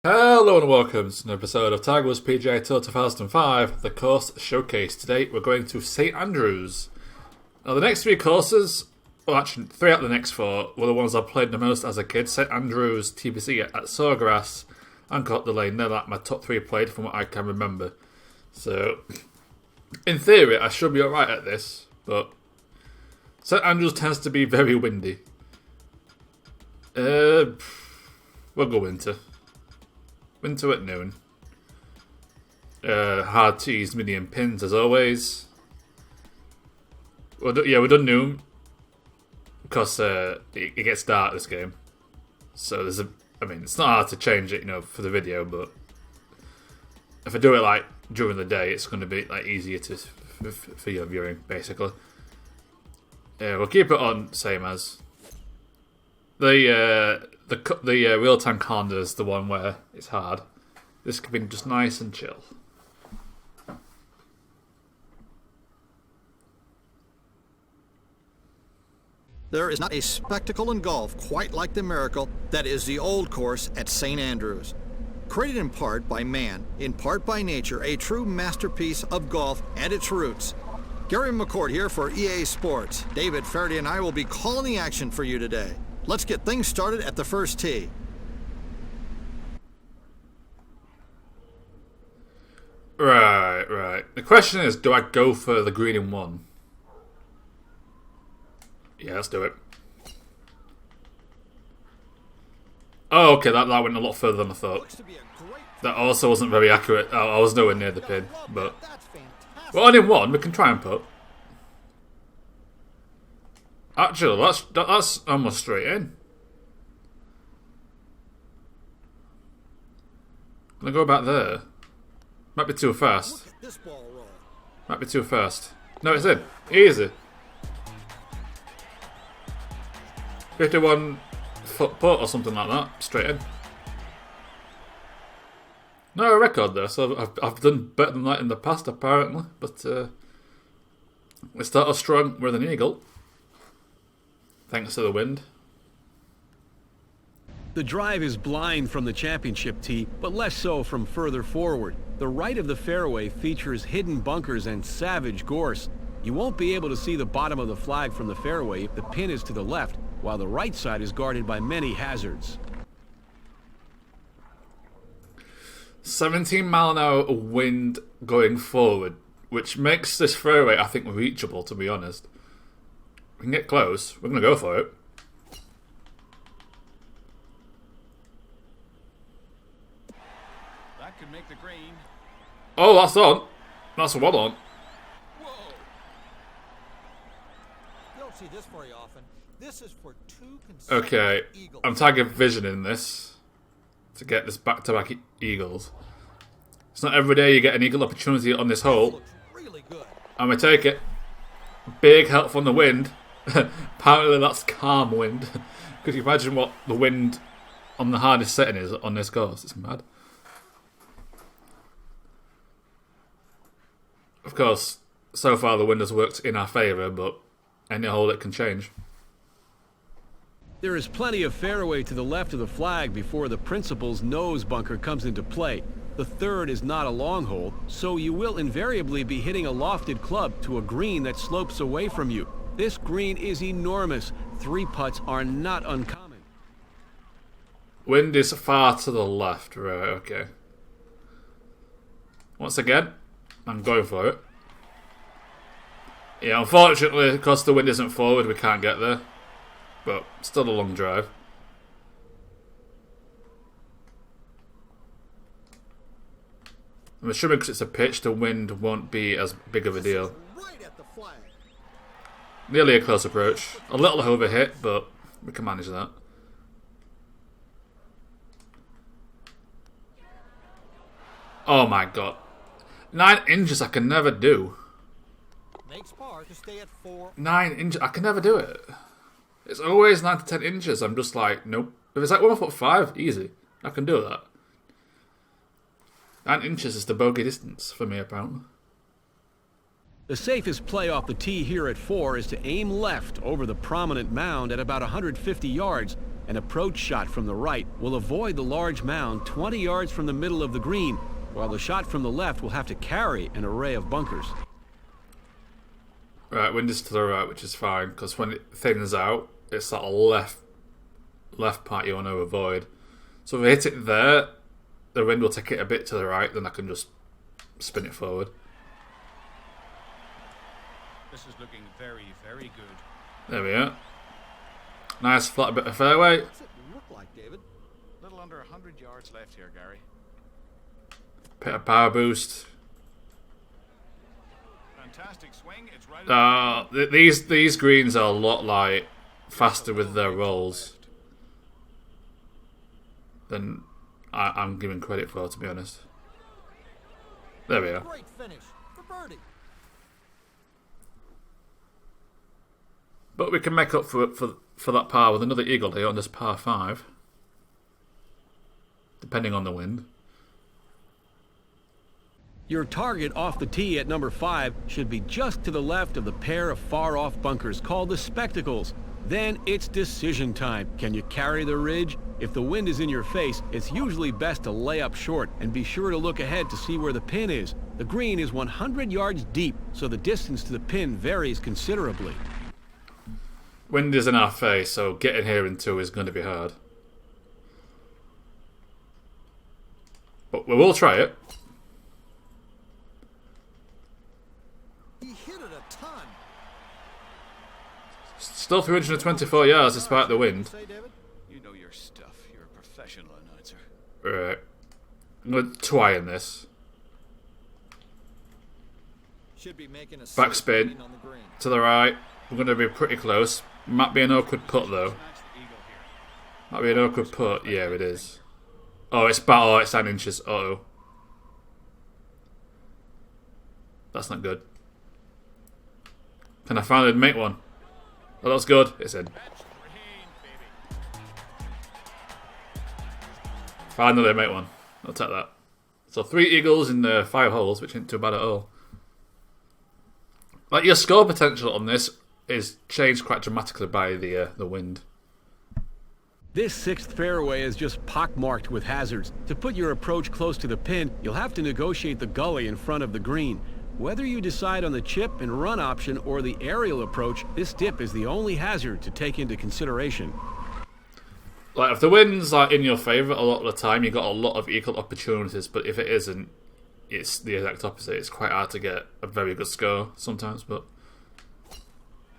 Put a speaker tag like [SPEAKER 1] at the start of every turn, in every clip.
[SPEAKER 1] Hello and welcome to an episode of Tiger Woods PGA Tour 2005, the course showcase. Today we're going to St Andrews. Now the next three courses, well actually three out of the next four, were the ones I played the most as a kid. St Andrews, TPC at Sawgrass and Cote de Lane. They're like my top three played from what I can remember. So, in theory I should be alright at this, but St Andrews tends to be very windy. We'll go winter. Winter at noon. Hard tees, medium pins as always. We're done noon because it gets dark this game. So it's not hard to change it, for the video, but if I do it like during the day, it's going to be like easier for your viewing, basically. We'll keep it on same as the real time calendar is the one where it's hard. This could be just nice and chill.
[SPEAKER 2] There is not a spectacle in golf quite like the miracle that is the old course at St. Andrews. Created in part by man, in part by nature, a true masterpiece of golf at its roots. Gary McCord here for EA Sports. David Faraday and I will be calling the action for you today. Let's get things started at the first tee.
[SPEAKER 1] Right. The question is, do I go for the green in one? Yeah, let's do it. Oh, okay, that went a lot further than I thought. That also wasn't very accurate. I was nowhere near the pin, but we're on in one. We can try and put. Actually, that's almost straight in. Gonna go back there. Might be too fast. Might be too fast. No, it's in. Easy. 51 foot putt or something like that. Straight in. No record there, so I've done better than that in the past apparently. But we start off strong with an eagle. Thanks to the wind.
[SPEAKER 3] The drive is blind from the championship tee, but less so from further forward. The right of the fairway features hidden bunkers and savage gorse. You won't be able to see the bottom of the flag from the fairway if the pin is to the left, while the right side is guarded by many hazards.
[SPEAKER 1] 17-mile-an-hour wind going forward, which makes this fairway, I think, reachable, to be honest. We can get close. We're going to go for it.
[SPEAKER 4] That could make the green.
[SPEAKER 1] Oh, that's on. That's well on.
[SPEAKER 4] Whoa.
[SPEAKER 2] You don't see this very often. This is for two consecutive
[SPEAKER 1] Okay,
[SPEAKER 2] eagles.
[SPEAKER 1] I'm tagging vision in this to get this back-to-back eagles. It's not every day you get an eagle opportunity on this hole.
[SPEAKER 2] Looks really good.
[SPEAKER 1] I'm going to take it. Big help from the wind. Apparently that's calm wind. Could you imagine what the wind on the hardest setting is on this course? It's mad. Of course, so far the wind has worked in our favour, but any hole it can change.
[SPEAKER 3] There is plenty of fairway to the left of the flag before the principal's nose bunker comes into play. The third is not a long hole, so you will invariably be hitting a lofted club to a green that slopes away from you. This green is enormous. 3 putts are not uncommon.
[SPEAKER 1] Wind is far to the left, right, okay. Once again, I'm going for it. Yeah, unfortunately, because the wind isn't forward, we can't get there. But still a long drive. I'm assuming because it's a pitch, the wind won't be as big of a deal.
[SPEAKER 2] Right at the flag.
[SPEAKER 1] Nearly a close approach. A little overhit, but we can manage that. Oh my god. 9 inches I can never do.
[SPEAKER 2] Makes par to stay at 4.
[SPEAKER 1] 9 inches, I can never do it. It's always 9 to 10 inches. I'm just like, nope. If it's like 1.5, easy. I can do that. 9 inches is the bogey distance for me, apparently.
[SPEAKER 3] The safest play off the tee here at 4 is to aim left over the prominent mound at about 150 yards An approach shot from the right will avoid the large mound 20 yards from the middle of the green, while the shot from the left will have to carry an array of bunkers.
[SPEAKER 1] Right, wind is to the right, which is fine, because when it thins out, it's that left part you want to avoid. So if I hit it there, the wind will take it a bit to the right, then I can just spin it forward.
[SPEAKER 4] This is looking very, very good.
[SPEAKER 1] There we are. Nice flat bit of fairway.
[SPEAKER 2] What's it look like, David?
[SPEAKER 4] A little under 100 yards left here, Gary.
[SPEAKER 1] Bit of power boost.
[SPEAKER 4] Fantastic swing. It's right.
[SPEAKER 1] These greens are a lot like faster with their rolls than I'm giving credit for, to be honest. There we are.
[SPEAKER 2] Great finish for birdie.
[SPEAKER 1] But we can make up for that par with another eagle here on this par 5, depending on the wind.
[SPEAKER 3] Your target off the tee at number 5 should be just to the left of the pair of far-off bunkers called the spectacles. Then it's decision time. Can you carry the ridge? If the wind is in your face, it's usually best to lay up short and be sure to look ahead to see where the pin is. The green is 100 yards deep, so the distance to the pin varies considerably.
[SPEAKER 1] Wind is in our face, so getting here in 2 is going to be hard. But we will try it.
[SPEAKER 2] He hit it a ton.
[SPEAKER 1] Still 324 yards despite the wind.
[SPEAKER 2] Say, David?
[SPEAKER 4] You know your stuff. You're a professional announcer.
[SPEAKER 1] Right. I'm going to try in this.
[SPEAKER 2] Should be making a
[SPEAKER 1] Backspin
[SPEAKER 2] on the green.
[SPEAKER 1] to the right. We're going to be pretty close. Might be an awkward putt though.
[SPEAKER 4] Smash the eagle here.
[SPEAKER 1] Might be an awkward putt. Yeah, it is. Oh, it's about. Oh, it's 9 inches. Uh-oh. That's not good. Can I finally make one? Oh, that's good. It's in.
[SPEAKER 4] That's green, baby.
[SPEAKER 1] Finally make one. I'll take that. So 3 eagles in 5 holes, which ain't too bad at all. Like, your score potential on this is changed quite dramatically by the wind.
[SPEAKER 3] This 6th fairway is just pockmarked with hazards. To put your approach close to the pin, you'll have to negotiate the gully in front of the green. Whether you decide on the chip and run option or the aerial approach, this dip is the only hazard to take into consideration.
[SPEAKER 1] Like, if the wind's like in your favour a lot of the time, you got a lot of equal opportunities. But if it isn't, it's the exact opposite. It's quite hard to get a very good score sometimes, but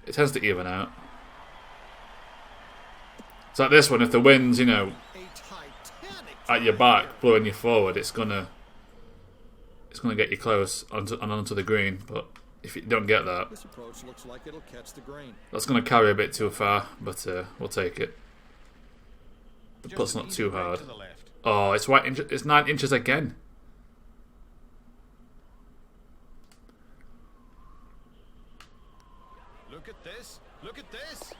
[SPEAKER 1] it tends to even out. It's like this one. If the wind's,
[SPEAKER 2] A titanic
[SPEAKER 1] at your back, blowing you forward, it's gonna get you close onto the green. But if you don't get that,
[SPEAKER 2] This approach looks like it'll catch the green.
[SPEAKER 1] that's gonna carry a bit too far. But we'll take it. The
[SPEAKER 4] Just
[SPEAKER 1] putt's
[SPEAKER 4] an
[SPEAKER 1] not
[SPEAKER 4] easy
[SPEAKER 1] too
[SPEAKER 4] break
[SPEAKER 1] hard.
[SPEAKER 4] to the left.
[SPEAKER 1] Oh, it's 9 inches again.
[SPEAKER 4] Look at this. Look at this.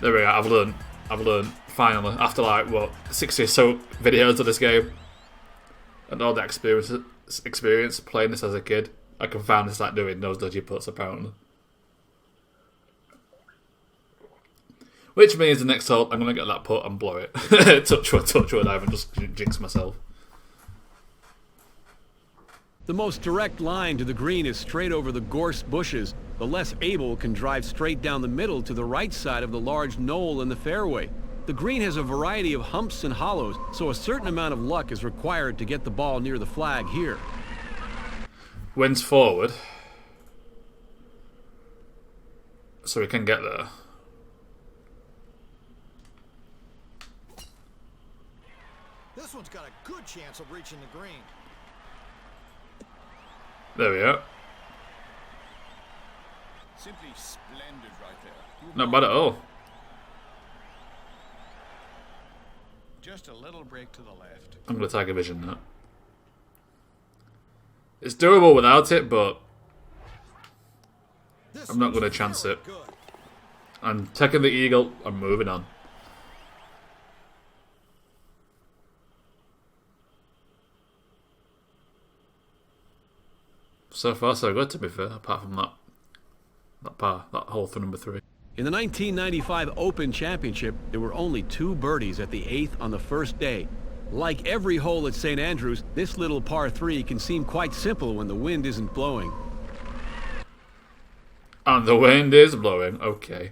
[SPEAKER 1] There we go. I've learned finally after like what 60 or so videos of this game and all the experience playing this as a kid. I can finally start doing those dodgy putts apparently. Which means the next hole I'm gonna get that putt and blow it. touch wood. I haven't just jinx myself.
[SPEAKER 3] The most direct line to the green is straight over the gorse bushes. The less able can drive straight down the middle to the right side of the large knoll in the fairway. The green has a variety of humps and hollows, so a certain amount of luck is required to get the ball near the flag here.
[SPEAKER 1] Wind's forward, so we can get there.
[SPEAKER 2] This one's got a good chance of reaching the green.
[SPEAKER 1] There we are.
[SPEAKER 4] Simply splendid right there.
[SPEAKER 1] Not bad at all.
[SPEAKER 4] Just a little break to the left.
[SPEAKER 1] I'm going to tag a vision now. It's doable without it, but
[SPEAKER 2] This
[SPEAKER 1] I'm not
[SPEAKER 2] one's
[SPEAKER 1] going to chance
[SPEAKER 2] very
[SPEAKER 1] it.
[SPEAKER 2] good.
[SPEAKER 1] I'm taking the eagle. I'm moving on. So far, so good. To be fair, apart from that par, that hole for number 3.
[SPEAKER 3] In the 1995 Open Championship, there were only 2 birdies at the 8th on the first day. Like every hole at St. Andrews, this little par 3 can seem quite simple when the wind isn't blowing.
[SPEAKER 1] And the wind is blowing. Okay.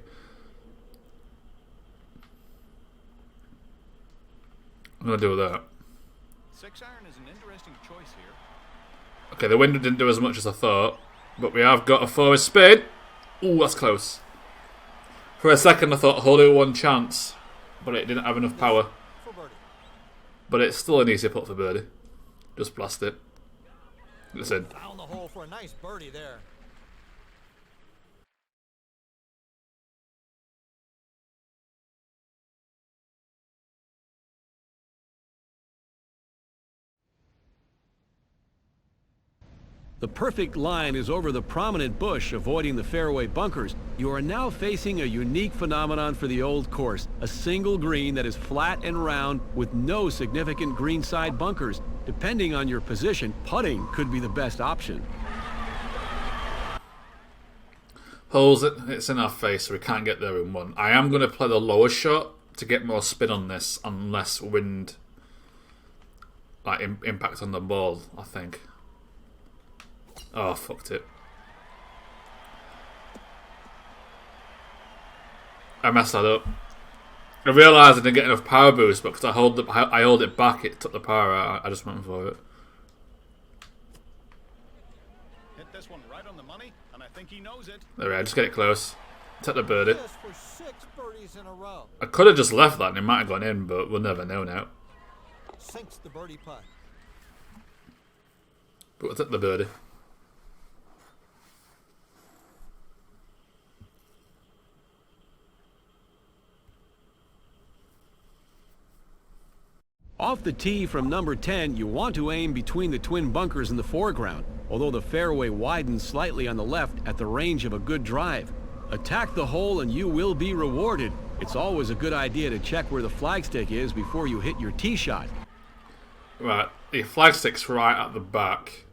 [SPEAKER 1] I'm going to do that.
[SPEAKER 4] 6-iron is an interesting choice here.
[SPEAKER 1] Okay, the wind didn't do as much as I thought. But we have got a forward spin. Ooh, that's close. For a second I thought holding one chance. But it didn't have enough power. But it's still an easy putt for birdie. Just blast it. Listen.
[SPEAKER 2] Down the hole for a nice birdie there.
[SPEAKER 3] The perfect line is over the prominent bush, avoiding the fairway bunkers. You are now facing a unique phenomenon for the old course, a single green that is flat and round with no significant greenside bunkers. Depending on your position, putting could be the best option.
[SPEAKER 1] Holes it, it's in our face, so we can't get there in one. I am going to play the lower shot to get more spin on this, and less wind impact on the ball, I think. Oh, fucked it. I messed that up. I realised I didn't get enough power boost, but because I hold it back, it took the power out. I just went for it.
[SPEAKER 4] Hit this one right on the money, and I think he knows it.
[SPEAKER 1] There we are, just get it close. Take the birdie.
[SPEAKER 2] For 6 birdies in a row.
[SPEAKER 1] I could have just left that and it might have gone in, but we'll never know now.
[SPEAKER 2] Sinks the birdie putt.
[SPEAKER 1] But we'll take the birdie.
[SPEAKER 3] Off the tee from number 10, you want to aim between the twin bunkers in the foreground, although the fairway widens slightly on the left at the range of a good drive. Attack the hole and you will be rewarded. It's always a good idea to check where the flagstick is before you hit your tee shot.
[SPEAKER 1] Right, the flagstick's right at the back.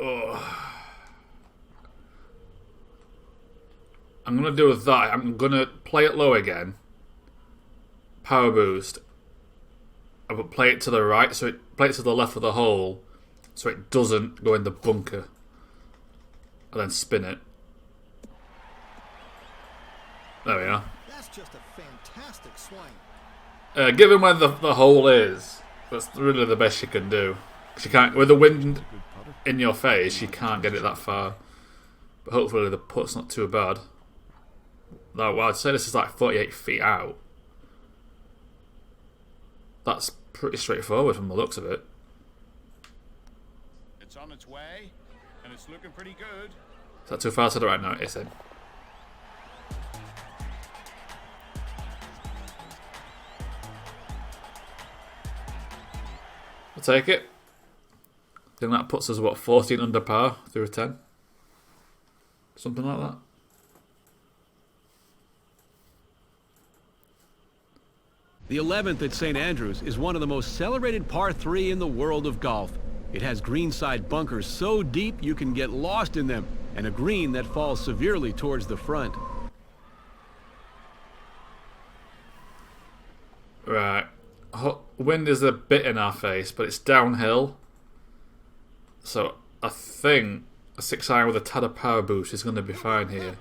[SPEAKER 1] Oh. I'm going to do that. I'm going to play it low again. Power boost. I will play it to the right, so play it to the left of the hole, so it doesn't go in the bunker. And then spin it. There we are.
[SPEAKER 2] That's just a fantastic swing.
[SPEAKER 1] Given where the hole is, that's really the best you can do. 'Cause you can't, with the wind in your face, you can't get it that far. But hopefully the putt's not too bad. Now, well, I'd say this is like 48 feet out. That's pretty straightforward from the looks of it.
[SPEAKER 4] It's on its way, and it's looking pretty good.
[SPEAKER 1] Is that too far to the right? No, it's in. I'll take it. I think that puts us, what, 14 under par through a 10? Something like that.
[SPEAKER 3] The 11th at St. Andrews is one of the most celebrated par 3 in the world of golf. It has greenside bunkers so deep you can get lost in them, and a green that falls severely towards the front.
[SPEAKER 1] Right. Wind is a bit in our face, but it's downhill. So I think a 6-iron with a tad of power boost is going to be fine here.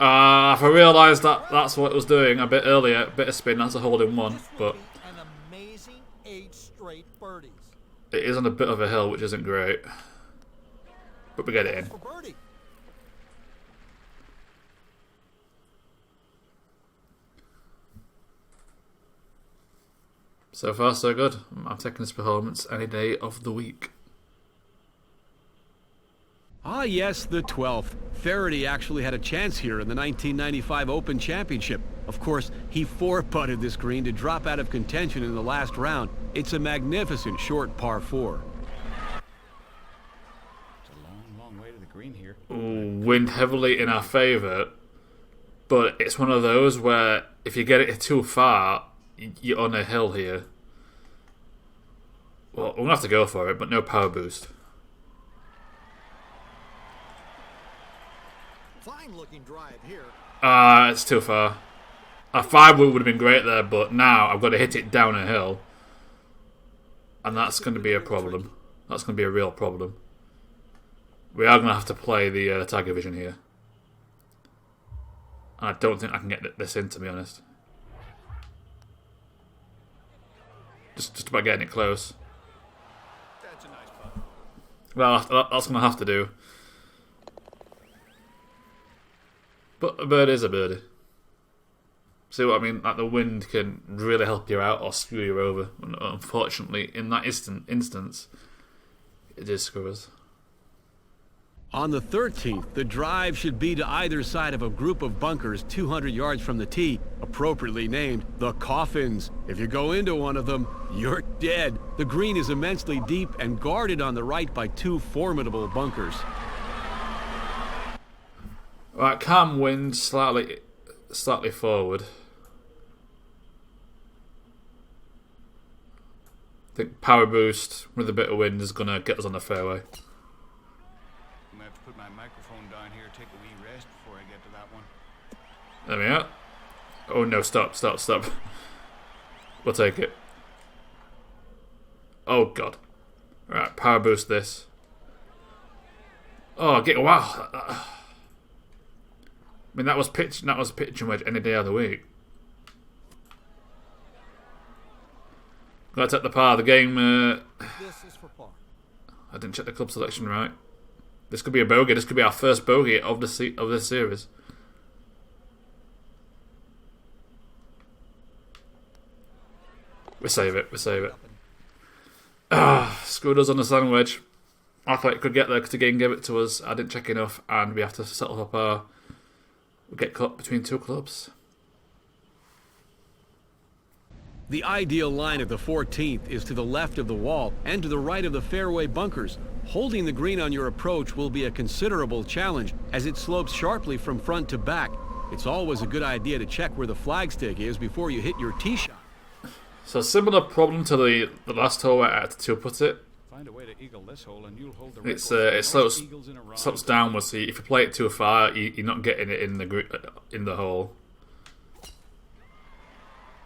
[SPEAKER 1] If I realised that that's what it was doing a bit earlier, a bit of spin, that's a hole in one, but
[SPEAKER 2] An amazing 8 straight birdies.
[SPEAKER 1] it is on a bit of a hill, which isn't great. But we get it in.
[SPEAKER 2] For birdie.
[SPEAKER 1] So far, so good. I'm taking this performance any day of the week.
[SPEAKER 3] Ah yes, the 12th. Faraday actually had a chance here in the 1995 Open Championship. Of course, he 4-putted this green to drop out of contention in the last round. It's a magnificent short par 4.
[SPEAKER 4] It's a long, long way to the green here.
[SPEAKER 1] Ooh, wind heavily in our favour, but it's one of those where if you get it too far, you're on a hill here. Well, we're going to have to go for it, but no power boost.
[SPEAKER 2] Fine looking drive here.
[SPEAKER 1] It's too far. A 5 wood would have been great there, but now I've got to hit it down a hill. And that's going to be a problem. That's going to be a real problem. We are going to have to play the Tiger Vision here. And I don't think I can get this in, to be honest. Just about getting it close.
[SPEAKER 4] That's a nice putt.
[SPEAKER 1] Well, that's going to have to do. But a bird is a birdie. See what I mean? Like, the wind can really help you out or screw you over. And unfortunately, in that instance, it did screw us.
[SPEAKER 3] On the 13th, the drive should be to either side of a group of bunkers 200 yards from the tee, appropriately named the Coffins. If you go into one of them, you're dead. The green is immensely deep and guarded on the right by 2 formidable bunkers.
[SPEAKER 1] Right, calm wind, slightly forward. I think power boost with a bit of wind is going to get us on the fairway.
[SPEAKER 4] I'm going to have to put my microphone down here, take a wee rest before I get to that one.
[SPEAKER 1] There we are. Oh no, stop. We'll take it. Oh god. Right, power boost this. Oh, wow. I mean, that was pitching wedge any day of the week. Gotta take the par. The game.
[SPEAKER 2] This is for par.
[SPEAKER 1] I didn't check the club selection right. This could be a bogey. This could be our first bogey of this series. We save it. Screwed us on the sand wedge. I thought it could get there because the game gave it to us. I didn't check enough, and we have to settle up our. We get caught between 2 clubs.
[SPEAKER 3] The ideal line at the 14th is to the left of the wall and to the right of the fairway bunkers. Holding the green on your approach will be a considerable challenge as it slopes sharply from front to back. It's always a good idea to check where the flagstick is before you hit your tee shot.
[SPEAKER 1] So similar problem to the last hole where I had to put it.
[SPEAKER 4] Find a way to eagle this hole and you'll hold the
[SPEAKER 1] It
[SPEAKER 4] record for most
[SPEAKER 1] slopes
[SPEAKER 4] eagles in a row.
[SPEAKER 1] downwards. So if you play it too far, you're not getting it in the hole.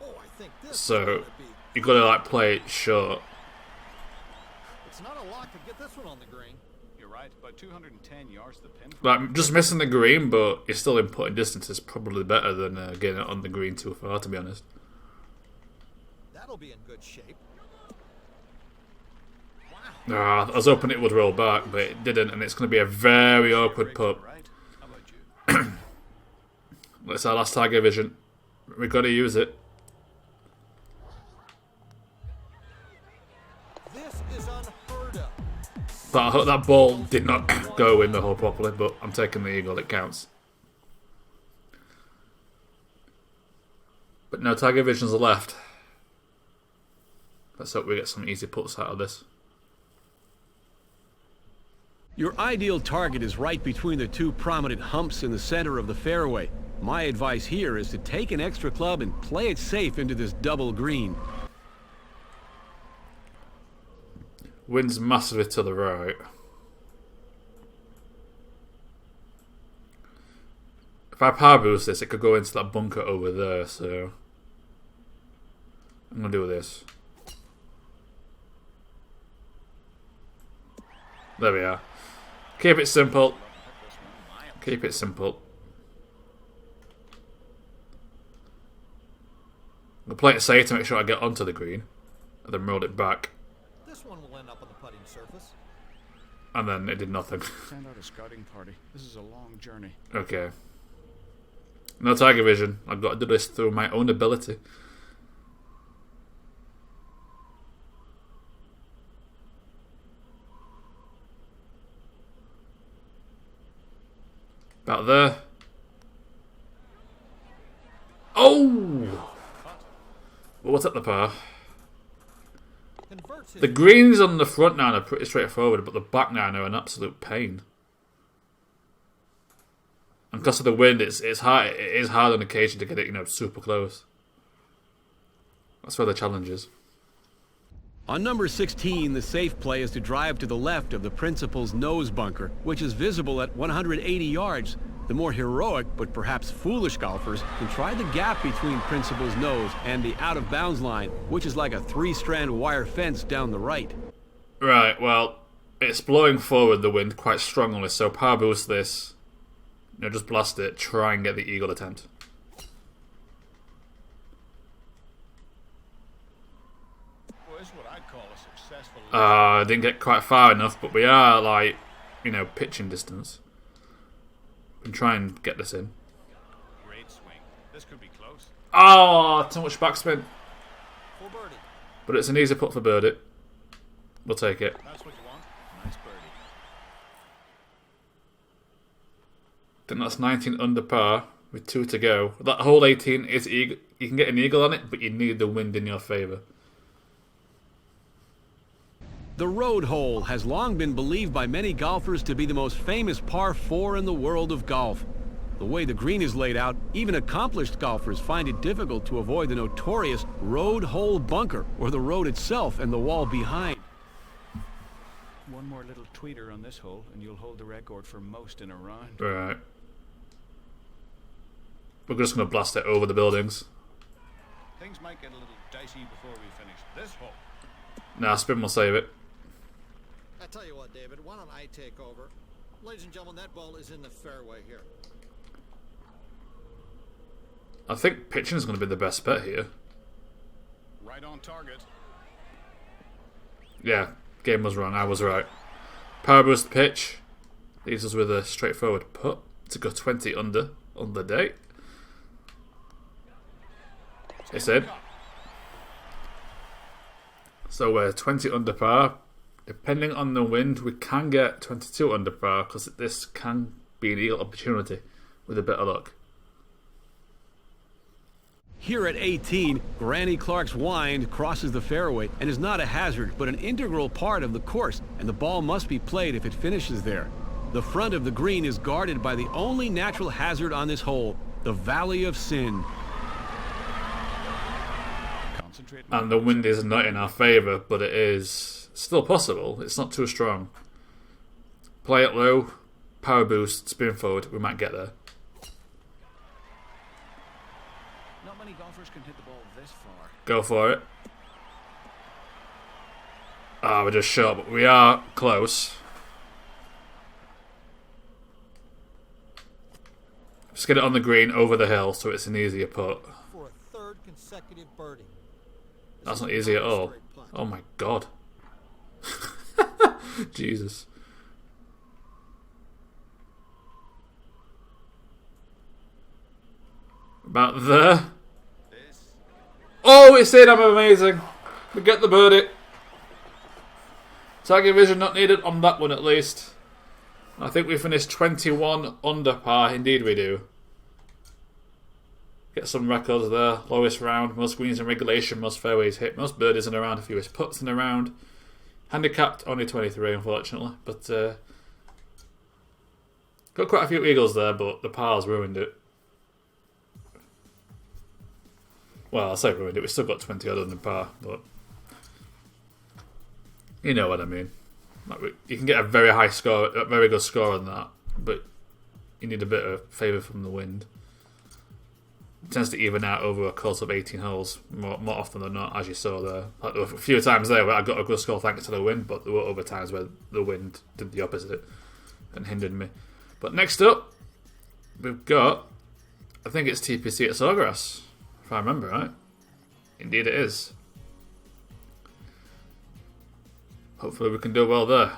[SPEAKER 2] Oh, I think this
[SPEAKER 1] So
[SPEAKER 2] is gonna be.
[SPEAKER 1] you got to like play it short.
[SPEAKER 2] It's not a lock to get this one on the green.
[SPEAKER 4] You're right, about 210 yards to the pin.
[SPEAKER 1] Like just missing the green, but you're still in putting distance is probably better than getting it on the green too far. To be honest.
[SPEAKER 2] That'll be in good shape.
[SPEAKER 1] I was hoping it would roll back, but it didn't, and it's going to be a very awkward putt.
[SPEAKER 4] Right? How about you?
[SPEAKER 1] It's our last Tiger Vision. We've got to use it.
[SPEAKER 2] This is unheard of.
[SPEAKER 1] That ball did not go in the hole properly, but I'm taking the eagle. It counts. But no, Tiger Vision's left. Let's hope we get some easy putts out of this.
[SPEAKER 3] Your ideal target is right between the 2 prominent humps in the center of the fairway. My advice here is to take an extra club and play it safe into this double green.
[SPEAKER 1] Wind's massively to the right. If I power boost this, it could go into that bunker over there, so I'm going to do this. There we are. Keep it simple. Keep it simple. I'll play it safe to make sure I get onto the green. And then roll it back.
[SPEAKER 2] This one will end up on the putting surface.
[SPEAKER 1] And then it did nothing.
[SPEAKER 4] Send out a scouting party. This is a long journey.
[SPEAKER 1] Okay. No Tiger Vision. I've got to do this through my own ability. About there. Oh! Well, what's at the par?
[SPEAKER 2] Converts his
[SPEAKER 1] The greens on the front nine are pretty straightforward, but the back nine are an absolute pain. And because of the wind, it's hard. It is hard on occasion to get it, super close. That's where the challenge is.
[SPEAKER 3] On number 16, the safe play is to drive to the left of the principal's nose bunker, which is visible at 180 yards. The more heroic, but perhaps foolish golfers can try the gap between Principal's nose and the out-of-bounds line, which is like a 3-strand wire fence down the right.
[SPEAKER 1] Right, well, it's blowing forward the wind quite strongly, so power boost this. Just blast it, try and get the eagle attempt.
[SPEAKER 4] Well, this is what I'd call a successful...
[SPEAKER 1] I didn't get quite far enough, but we are, like, pitching distance. We can try and get this in.
[SPEAKER 4] Great swing. This could be close.
[SPEAKER 1] Oh, too much backspin.
[SPEAKER 2] For birdie.
[SPEAKER 1] But it's an easy putt for birdie. We'll take it.
[SPEAKER 4] That's what you want. Nice birdie.
[SPEAKER 1] I think that's 19 under par with 2 to go. That hole 18 is eagle. You can get an eagle on it, but you need the wind in your favour.
[SPEAKER 3] The road hole has long been believed by many golfers to be the most famous par 4 in the world of golf. The way the green is laid out, even accomplished golfers find it difficult to avoid the notorious road hole bunker, or the road itself and the wall behind.
[SPEAKER 4] One more little tweeter on this hole, and you'll hold the record for most in a round.
[SPEAKER 1] Right. We're just going to blast it over the buildings.
[SPEAKER 4] Things might get a little dicey before we finish this hole.
[SPEAKER 1] Nah, spin will save it.
[SPEAKER 2] I tell you what, David, why don't I take over? Ladies and gentlemen, that ball is in the fairway here.
[SPEAKER 1] I think pitching is going to be the best bet here.
[SPEAKER 4] Right on target.
[SPEAKER 1] Yeah, game was wrong. I was right. Power boost pitch leaves us with a straightforward putt to go 20 under on the day. It's in. So we're 20 under par. Depending on the wind, we can get 22 under par because this can be an eagle opportunity with a bit of luck.
[SPEAKER 3] Here at 18, Granny Clark's wind crosses the fairway and is not a hazard, but an integral part of the course, and the ball must be played if it finishes there. The front of the green is guarded by the only natural hazard on this hole, the Valley of Sin.
[SPEAKER 1] And the wind is not in our favour, but it is still possible. It's not too strong. Play it low, power boost, spin forward, we might get there.
[SPEAKER 4] Not many golfers can hit the ball this far.
[SPEAKER 1] Go for it. We're just short, but we are close. Just get it on the green over the hill so it's an easier putt.
[SPEAKER 2] For a third consecutive birdie.
[SPEAKER 1] That's not easy at all. Oh my god. Jesus. About there. Oh, it's in. I'm amazing. We get the birdie. Target vision not needed on that one at least. I think we finished 21 under par. Indeed we do. Get some records there. Lowest round, most greens in regulation, most fairways hit, most birdies in a round, fewest putts in a round. Handicapped only 23, unfortunately. But got quite a few eagles there, but the pars ruined it. Well, I say ruined it. We still got 20 odd under par, but you know what I mean. Like you can get a very high score, a very good score on that, but you need a bit of favour from the wind. It tends to even out over a course of 18 holes more often than not, as you saw there. Like there were a few times there where I got a good score thanks to the wind, but there were other times where the wind did the opposite and hindered me. But next up, we've got, I think it's TPC at Sawgrass, if I remember right. Indeed it is. Hopefully we can do well there.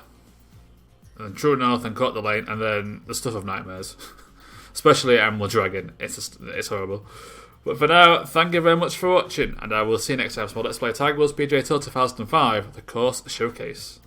[SPEAKER 1] And then True North and Cut the Lane, and then the stuff of nightmares. Especially Emerald Dragon. It's horrible. But for now, thank you very much for watching, and I will see you next time for Let's Play Tiger Woods PGA Tour 2005, the Course Showcase.